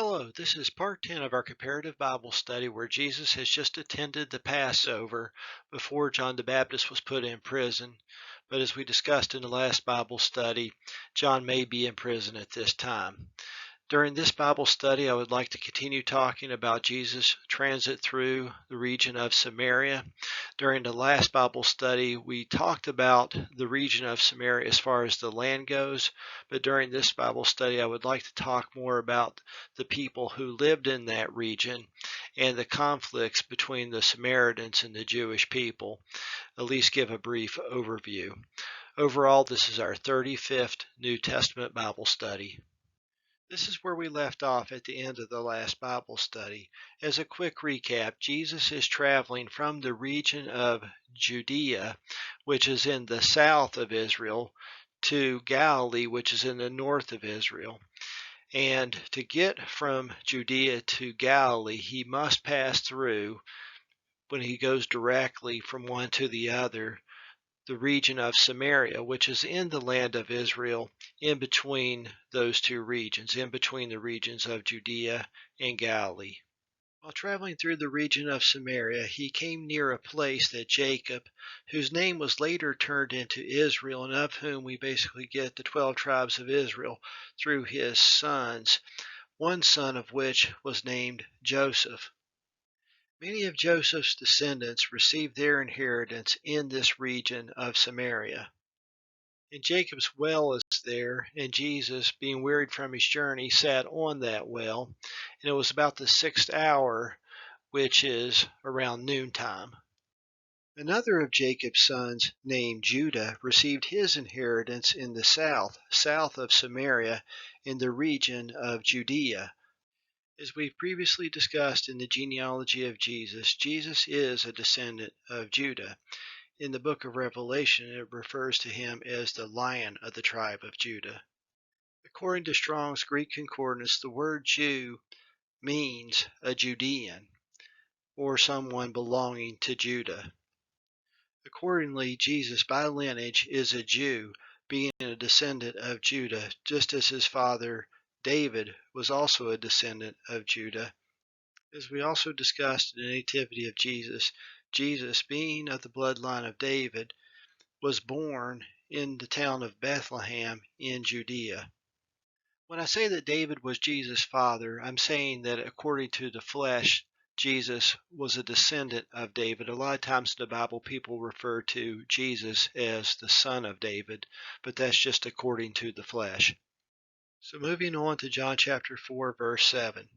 Hello, this is part 10 of our comparative Bible study where Jesus has just attended the Passover before John the Baptist was put in prison. But as we discussed in the last Bible study, John may be in prison at this time. During this Bible study, I would like to continue talking about Jesus' transit through the region of Samaria. During the last Bible study, we talked about the region of Samaria as far as the land goes, but during this Bible study, I would like to talk more about the people who lived in that region and the conflicts between the Samaritans and the Jewish people, at least give a brief overview. Overall, this is our 35th New Testament Bible study. This is where we left off at the end of the last Bible study. As a quick recap, Jesus is traveling from the region of Judea, which is in the south of Israel, to Galilee, which is in the north of Israel. And to get from Judea to Galilee, he must pass through, when he goes directly from one to the other, the region of Samaria, which is in the land of Israel, in between those two regions, in between the regions of Judea and Galilee. While traveling through the region of Samaria, he came near a place that Jacob, whose name was later turned into Israel, and of whom we basically get the 12 tribes of Israel through his sons, one son of which was named Joseph. Many of Joseph's descendants received their inheritance in this region of Samaria. And Jacob's well is there, and Jesus, being wearied from his journey, sat on that well. And it was about the 6th hour, which is around noontime. Another of Jacob's sons, named Judah, received his inheritance in the south of Samaria, in the region of Judea. As we've previously discussed in the genealogy of Jesus, Jesus is a descendant of Judah. In the book of Revelation, it refers to him as the Lion of the tribe of Judah. According to Strong's Greek Concordance, the word Jew means a Judean, or someone belonging to Judah. Accordingly, Jesus by lineage is a Jew, being a descendant of Judah, just as his father David was also a descendant of Judah. As we also discussed in the Nativity of Jesus, Jesus, being of the bloodline of David, was born in the town of Bethlehem in Judea. When I say that David was Jesus' father, I'm saying that according to the flesh, Jesus was a descendant of David. A lot of times in the Bible, people refer to Jesus as the son of David, but that's just according to the flesh. So moving on to John chapter 4, verse 7.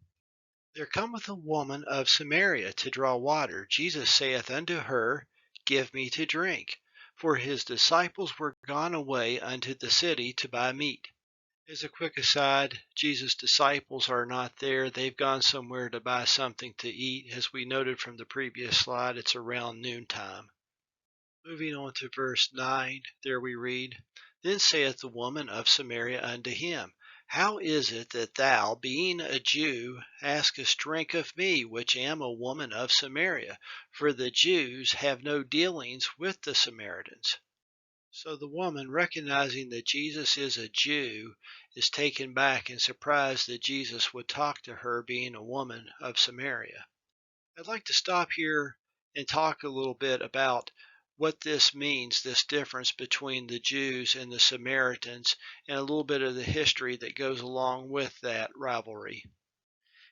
There cometh a woman of Samaria to draw water. Jesus saith unto her, Give me to drink. For his disciples were gone away unto the city to buy meat. As a quick aside, Jesus' disciples are not there. They've gone somewhere to buy something to eat. As we noted from the previous slide, it's around noontime. Moving on to verse 9, there we read, Then saith the woman of Samaria unto him, How is it that thou, being a Jew, askest drink of me, which am a woman of Samaria? For the Jews have no dealings with the Samaritans. So the woman, recognizing that Jesus is a Jew, is taken back and surprised that Jesus would talk to her, being a woman of Samaria. I'd like to stop here and talk a little bit about what this means, this difference between the Jews and the Samaritans, and a little bit of the history that goes along with that rivalry.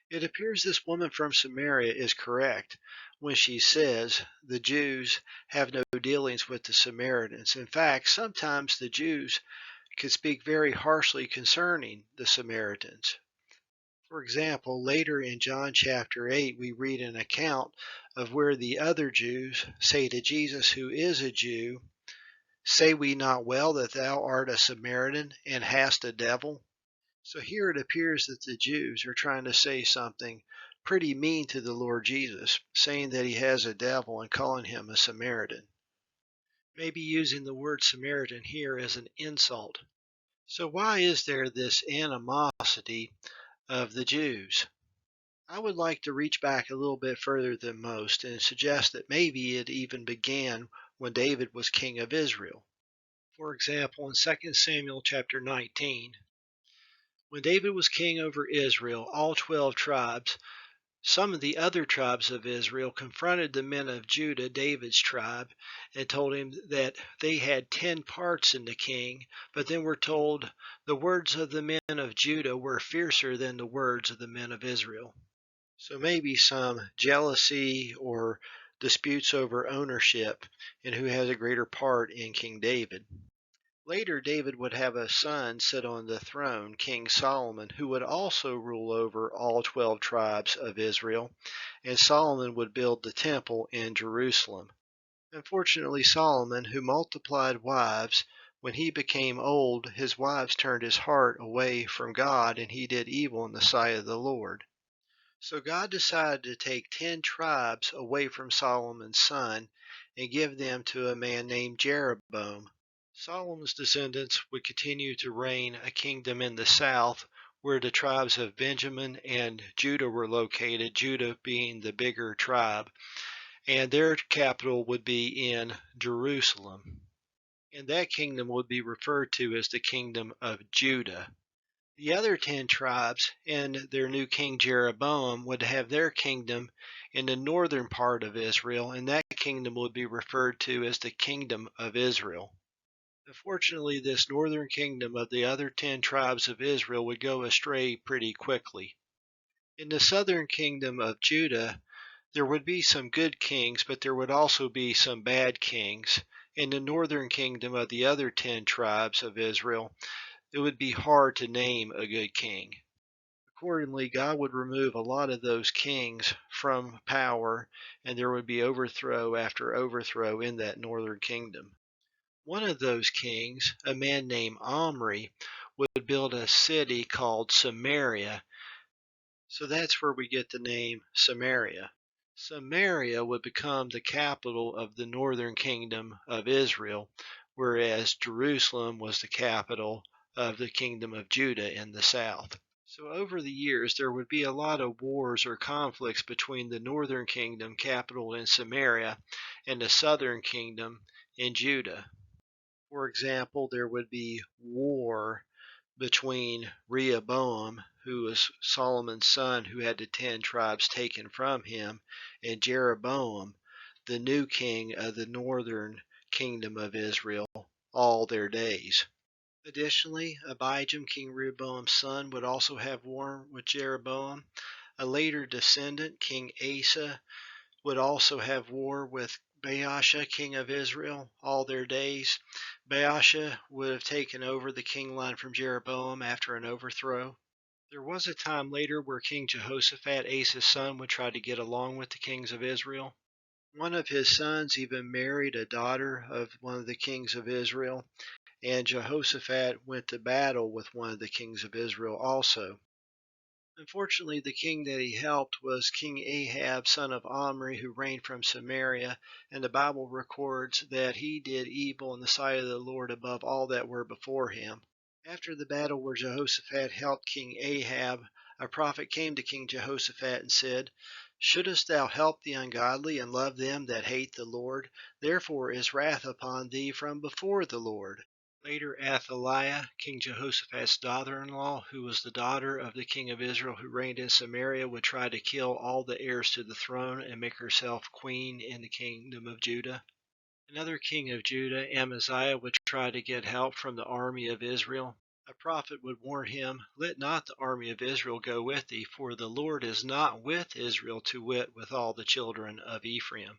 It appears this woman from Samaria is correct when she says the Jews have no dealings with the Samaritans. In fact, sometimes the Jews could speak very harshly concerning the Samaritans. For example, later in John chapter 8, we read an account of where the other Jews say to Jesus, who is a Jew, Say we not well that thou art a Samaritan and hast a devil? So here it appears that the Jews are trying to say something pretty mean to the Lord Jesus, saying that he has a devil and calling him a Samaritan. Maybe using the word Samaritan here as an insult. So why is there this animosity of the Jews? I would like to reach back a little bit further than most and suggest that maybe it even began when David was king of Israel. For example, in 2 Samuel chapter 19, When David was king over Israel, all 12 tribes, some of the other tribes of Israel confronted the men of Judah, David's tribe, and told him that they had 10 parts in the king, but then were told the words of the men of Judah were fiercer than the words of the men of Israel. So maybe some jealousy or disputes over ownership and who has a greater part in King David. Later, David would have a son sit on the throne, King Solomon, who would also rule over all 12 tribes of Israel, and Solomon would build the temple in Jerusalem. Unfortunately, Solomon, who multiplied wives, when he became old, his wives turned his heart away from God, and he did evil in the sight of the Lord. So God decided to take 10 tribes away from Solomon's son and give them to a man named Jeroboam. Solomon's descendants would continue to reign a kingdom in the south where the tribes of Benjamin and Judah were located, Judah being the bigger tribe, and their capital would be in Jerusalem. And that kingdom would be referred to as the kingdom of Judah. The other 10 tribes and their new king Jeroboam would have their kingdom in the northern part of Israel, and that kingdom would be referred to as the kingdom of Israel. Unfortunately, this northern kingdom of the other 10 tribes of Israel would go astray pretty quickly. In the southern kingdom of Judah, there would be some good kings, but there would also be some bad kings. In the northern kingdom of the other 10 tribes of Israel, it would be hard to name a good king. Accordingly, God would remove a lot of those kings from power, and there would be overthrow after overthrow in that northern kingdom. One of those kings, a man named Omri, would build a city called Samaria. So that's where we get the name Samaria. Samaria would become the capital of the northern kingdom of Israel, whereas Jerusalem was the capital of the kingdom of Judah in the south. So over the years, there would be a lot of wars or conflicts between the northern kingdom, capital in Samaria, and the southern kingdom in Judah. For example, there would be war between Rehoboam, who was Solomon's son who had the 10 tribes taken from him, and Jeroboam, the new king of the northern kingdom of Israel, all their days. Additionally, Abijam, King Rehoboam's son, would also have war with Jeroboam. A later descendant, King Asa, would also have war with Baasha, king of Israel, all their days. Baasha would have taken over the king line from Jeroboam after an overthrow. There was a time later where King Jehoshaphat, Asa's son, would try to get along with the kings of Israel. One of his sons even married a daughter of one of the kings of Israel, and Jehoshaphat went to battle with one of the kings of Israel also. Unfortunately, the king that he helped was King Ahab, son of Omri, who reigned from Samaria, and the Bible records that he did evil in the sight of the Lord above all that were before him. After the battle where Jehoshaphat helped King Ahab, a prophet came to King Jehoshaphat and said, "Shouldest thou help the ungodly and love them that hate the Lord? Therefore is wrath upon thee from before the Lord." Later, Athaliah, King Jehoshaphat's daughter-in-law, who was the daughter of the king of Israel who reigned in Samaria, would try to kill all the heirs to the throne and make herself queen in the kingdom of Judah. Another king of Judah, Amaziah, would try to get help from the army of Israel. A prophet would warn him, "Let not the army of Israel go with thee, for the Lord is not with Israel, to wit, with all the children of Ephraim."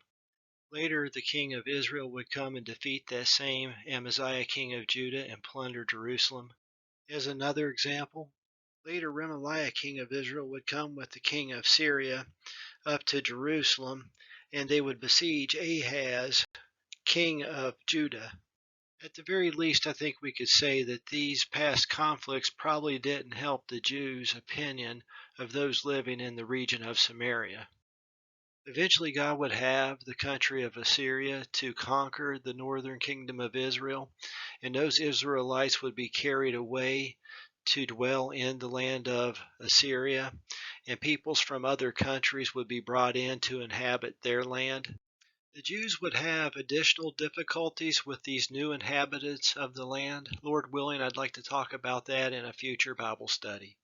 Later, the king of Israel would come and defeat that same Amaziah, king of Judah, and plunder Jerusalem. As another example, later Remaliah, king of Israel, would come with the king of Syria up to Jerusalem, and they would besiege Ahaz, king of Judah. At the very least, I think we could say that these past conflicts probably didn't help the Jews' opinion of those living in the region of Samaria. Eventually, God would have the country of Assyria to conquer the northern kingdom of Israel, and those Israelites would be carried away to dwell in the land of Assyria, and peoples from other countries would be brought in to inhabit their land. The Jews would have additional difficulties with these new inhabitants of the land. Lord willing, I'd like to talk about that in a future Bible study.